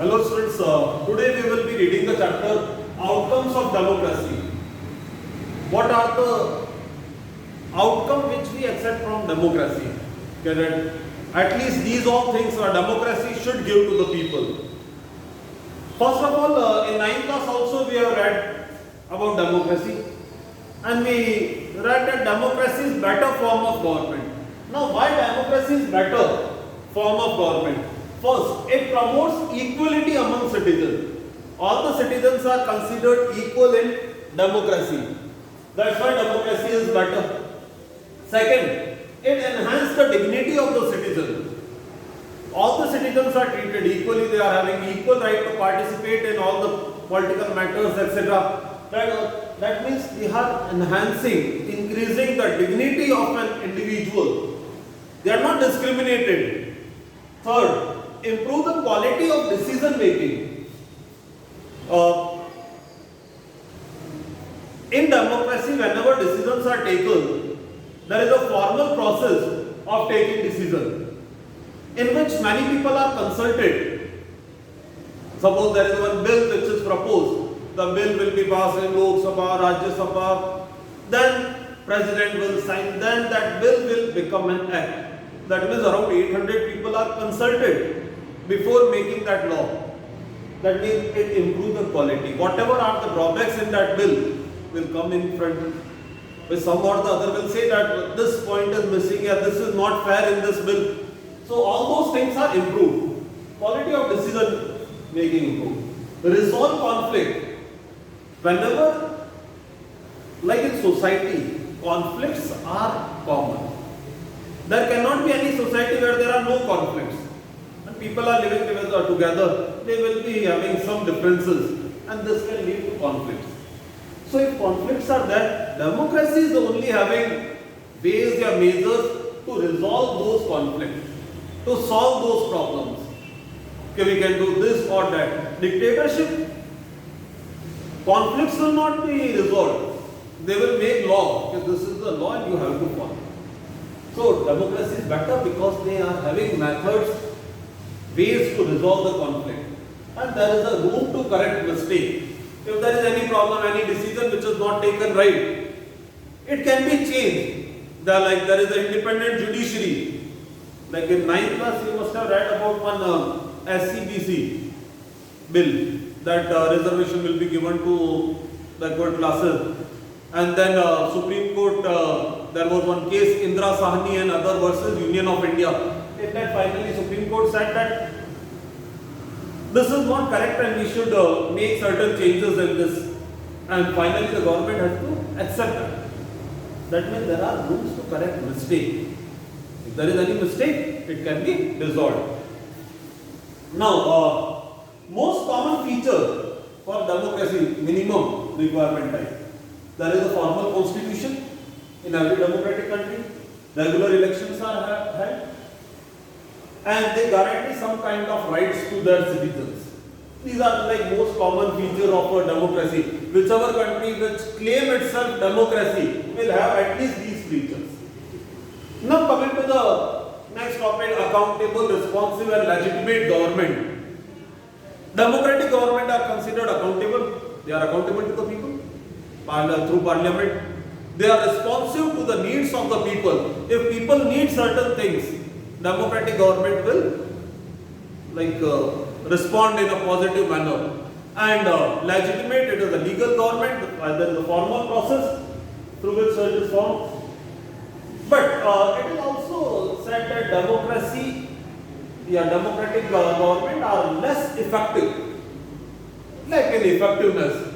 Hello students, today we will be reading the chapter Outcomes of Democracy. What are the outcomes which we accept from democracy? Okay, that at least these all things democracy should give to the people. First of all, in 9th class also we have read about democracy, and we read that democracy is better form of government. Now why democracy is better form of government? First, it promotes equality among citizens. All the citizens are considered equal in democracy. That's why democracy is better. Second, it enhances the dignity of the citizen. All the citizens are treated equally. They are having equal right to participate in all the political matters, etc. That means they are enhancing, increasing the dignity of an individual. They are not discriminated. Third, improve the quality of decision making. In democracy, whenever decisions are taken, there is a formal process of taking decisions in which many people are consulted. Suppose there is one bill which is proposed, the bill will be passed in Lok Sabha, Rajya Sabha, then President will sign, then that bill will become an act. That means around 800 people are consulted before making that law. That means it improves the quality. Whatever are the drawbacks in that bill will come in front. With some or the other will say that this point is missing or this is not fair in this bill. So all those things are improved. Quality of decision making improved. Resolve conflict. Whenever, like in society, conflicts are common. There cannot be any society where there are no conflicts. And people are living together, they will be having some differences, and this can lead to conflicts. So if conflicts are there, democracy is only having ways or measures to resolve those conflicts, to solve those problems. Okay, we can do this or that. Dictatorship, conflicts will not be resolved. They will make law. Okay, this is the law and you have to follow. So democracy is better because they are having methods, ways to resolve the conflict. And there is a room to correct mistake. If there is any problem, any decision which is not taken right, it can be changed. There is an independent judiciary. Like in 9th class, you must have read about one SCBC bill that reservation will be given to backward classes. And then Supreme Court, there was one case, Indra Sahni and other versus Union of India. In that finally Supreme Court said that this is not correct and we should make certain changes in this. And finally the government has to accept that. That means there are rooms to correct mistake. If there is any mistake, it can be resolved. Now, most common feature for democracy, minimum requirement type. There is a formal constitution in every democratic country. Regular elections are held. And they guarantee some kind of rights to their citizens. These are like most common feature of a democracy. Whichever country which claim itself democracy will have at least these features. Now coming to the next topic, accountable, responsive and legitimate government. Democratic government are considered accountable. They are accountable to the people through parliament. They are responsive to the needs of the people. If people need certain things, democratic government will respond in a positive manner. And legitimate, it is a legal government. There is a formal process through which it is formed. But it is also said that democratic government are less effective. Like in effectiveness.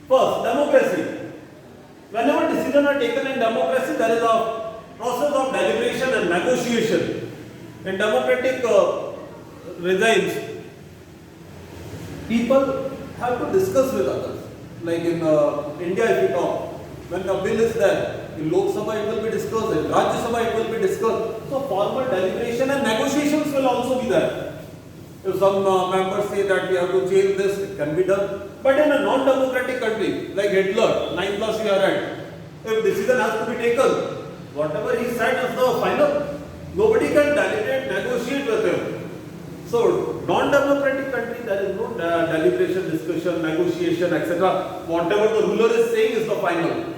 First, democracy. Whenever decisions are taken in democracy, there is a process of deliberation and negotiation. In democratic regimes, people have to discuss with others. Like in India, if you talk, when a bill is there, in Lok Sabha it will be discussed, in Rajya Sabha it will be discussed. So formal deliberation and negotiations will also be there. If some members say that we have to change this, it can be done. But in a non-democratic country, like Hitler, 9th class we are at, if decision has to be taken, whatever he said is the final. Nobody can deliberate, negotiate with him. So, non-democratic country, there deliberation, discussion, negotiation, etc. Whatever the ruler is saying is the final.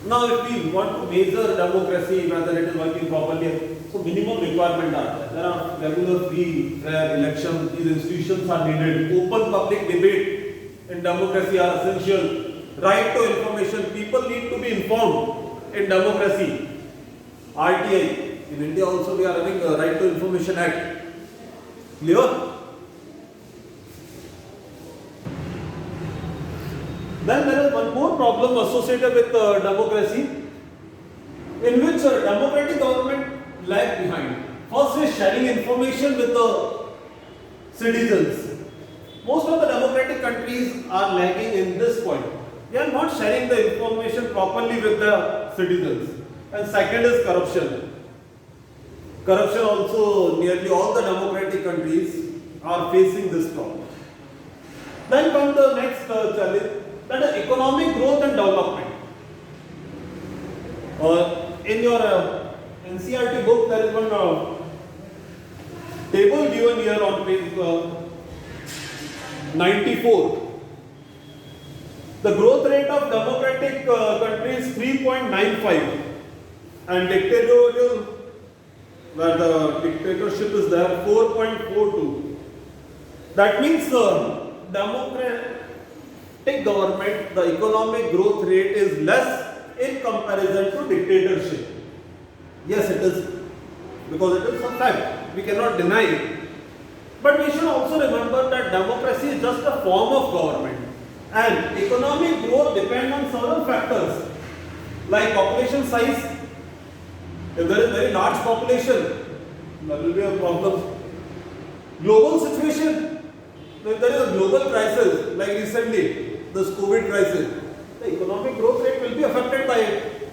Now, if we want to measure democracy, whether it is working properly, so minimum requirement are there. There are regular, free, fair elections. These institutions are needed. Open public debate in democracy are essential. Right to information. People need to be informed in democracy. RTI. In India also we are having a Right to Information Act. Clear? Then there is one more problem associated with democracy, in which democratic government lag behind. First is sharing information with the citizens. Most of the democratic countries are lagging in this point. They are not sharing the information properly with the citizens. And second is corruption. Corruption also, nearly all the democratic countries are facing this problem. Then comes the next challenge, that is economic growth and development. In your NCERT book, there is one table given here on page 94. The growth rate of democratic countries 3.95 and dictatorial, where the dictatorship is there, 4.42. That means democratic government, the economic growth rate is less in comparison to dictatorship. Yes, it is, because it is a fact. We cannot deny it. But we should also remember that democracy is just a form of government. And economic growth depends on several factors, like population size. If there is very large population, there will be a problem. Global situation. If there is a global crisis, like recently, this COVID crisis, the economic growth rate will be affected by it.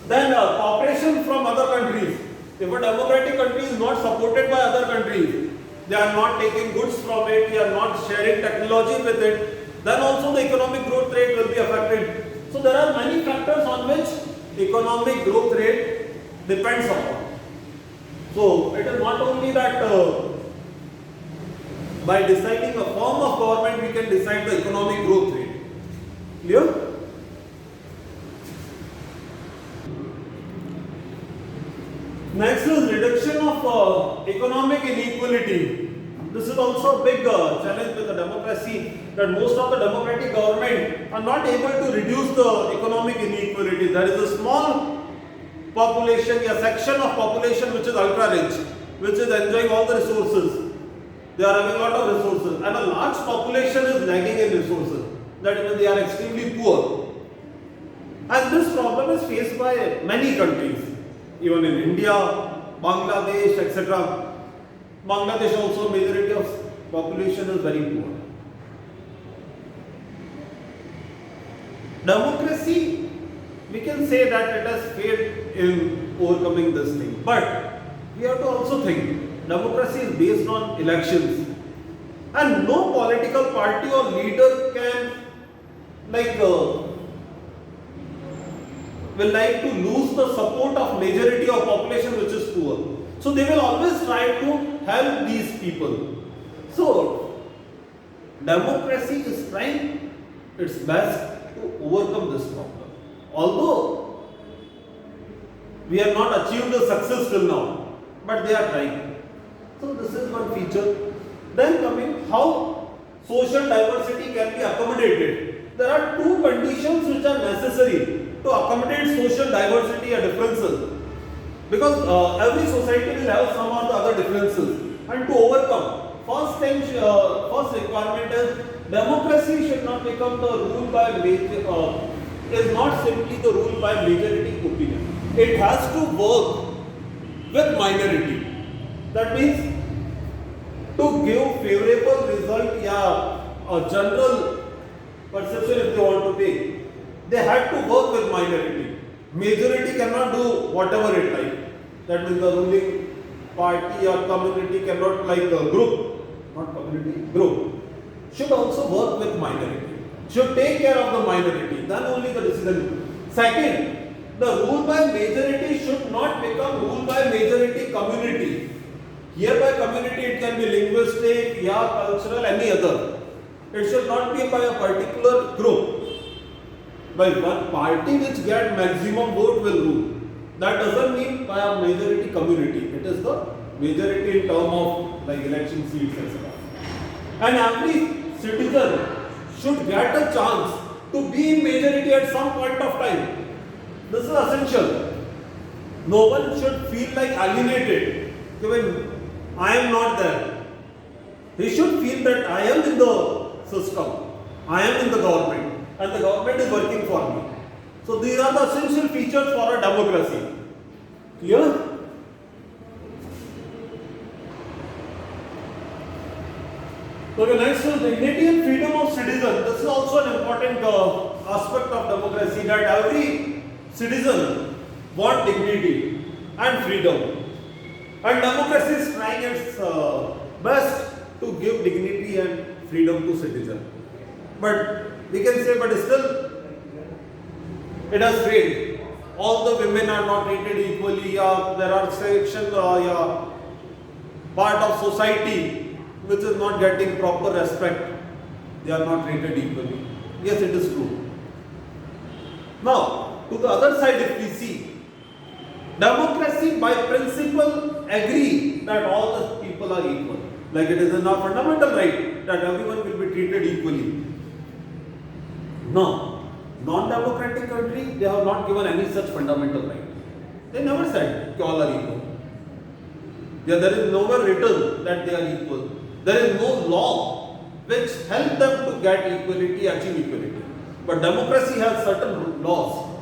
Then cooperation from other countries. If a democratic country is not supported by other countries, they are not taking goods from it, they are not sharing technology with it, then also the economic growth rate will be affected. So there are many factors on which economic growth rate depends upon. So it is not only that by deciding a form of government we can decide the economic growth rate. Clear? Next is reduction of economic inequality. This is also a big challenge with the democracy, that most of the democratic government are not able to reduce the economic inequality. There is a small population, a section of population which is ultra rich, which is enjoying all the resources. They are having a lot of resources, and a large population is lagging in resources. That means they are extremely poor. And this problem is faced by many countries, even in India, Bangladesh, etc. Bangladesh also, majority of population is very poor. Democracy, we can say that it has failed in overcoming this thing. But we have to also think, democracy is based on elections. And no political party or leader can will like to lose the support of majority of population which is poor. So they will always try to help these people. So democracy is trying its best to overcome this problem. Although we have not achieved the success till now, but they are trying. So this is one feature. Then coming how social diversity can be accommodated. There are two conditions which are necessary to accommodate social diversity and differences. Because every society will have some of the other differences. And to overcome, first requirement is democracy should not become the rule by is not simply the rule by majority opinion. It has to work with minority. That means to give favorable result, a general perception if they want to take, they had to work with minority. Majority cannot do whatever it like. That means the ruling party or community cannot group, not community, group, should also work with minority, should take care of the minority, then only the decision. Second, the rule by majority should not become rule by majority community. Hereby community, it can be linguistic, yeah, cultural, any other. It should not be by a particular group. By one party which get maximum vote will rule. That doesn't mean by a majority community. It is the majority in term of like election seats, etc. And every citizen should get a chance to be in majority at some point of time. This is essential. No one should feel like alienated. When I am not there, he should feel that I am in the system, I am in the government, and the government is working for me. So these are the essential features for a democracy. Clear? Okay, next is dignity and freedom of citizen. This is also an important aspect of democracy, that every citizen wants dignity and freedom. And democracy is trying its best to give dignity and freedom to citizens. But we can say, but still, it has failed. All the women are not treated equally. There are sections, part of society which is not getting proper respect. They are not treated equally. Yes, it is true. Now, to the other side, if we see, democracy by principle agree that all the people are equal. Like it is in our fundamental right that everyone will be treated equally. No. Non-democratic country, they have not given any such fundamental right. They never said that all are equal. Yeah, there is nowhere written that they are equal. There is no law which help them to get equality, achieve equality. But democracy has certain laws.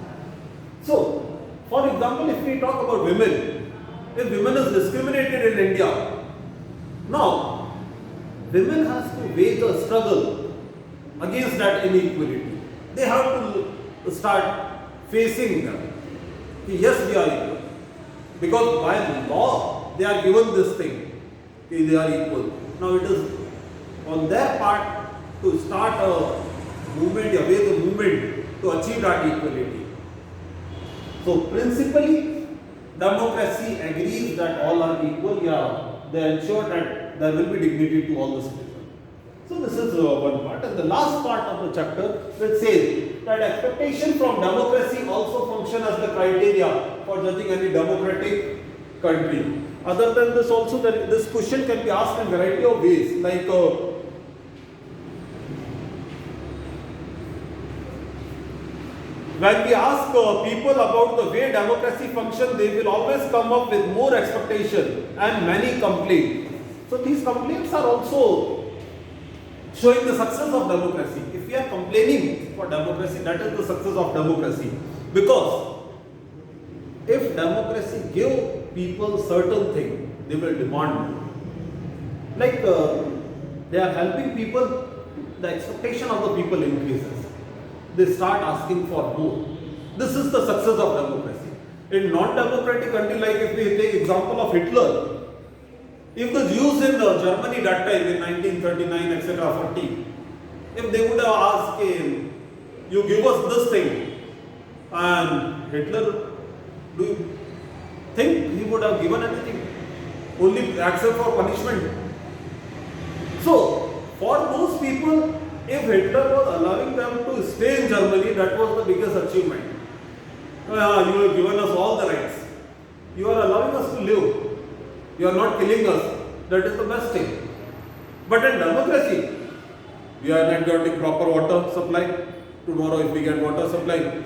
So, for example, if we talk about women, if women is discriminated in India, now women has to wage a struggle against that inequality. They have to start facing them. Yes, we are equal. Because by law, they are given this thing. They are equal. Now it is on their part to start a movement, away the movement to achieve that equality. So principally, democracy agrees that all are equal. Yeah, they ensure that there will be dignity to all the citizens. So this is one part. And the last part of the chapter which says that expectation from democracy also function as the criteria for judging any democratic country. Other than this also, this question can be asked in a variety of ways, like when we ask people about the way democracy functions, they will always come up with more expectation and many complaints. So these complaints are also showing the success of democracy. If we are complaining for democracy, that is the success of democracy. Because if democracy give people certain thing, they will demand more. Like they are helping people, the expectation of the people increases. They start asking for more. This is the success of democracy. In non-democratic country, like if we take example of Hitler, if the Jews in Germany that time in 1939, etc., 40, if they would have asked him, you give us this thing, and Hitler, do you think he would have given anything? Only except for punishment. So, for those people, if Hitler was allowing them to stay in Germany, that was the biggest achievement. You have given us all the rights. You are allowing us to live. You are not killing us. That is the best thing. But in democracy, we are not getting proper water supply. Tomorrow if we get water supply,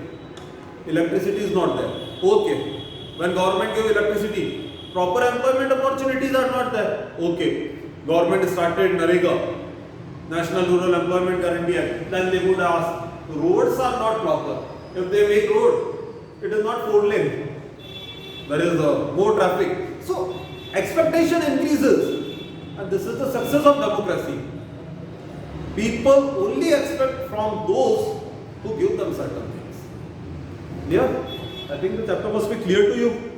electricity is not there. Okay. When government give electricity, proper employment opportunities are not there. Okay. Government started NREGA, National Rural Employment Guarantee Act. Then they would ask, roads are not proper. If they make road, it is not 4 lane. There is more traffic. So, expectation increases, and this is the success of democracy. People only expect from those who give them certain things. Clear? I think the chapter must be clear to you.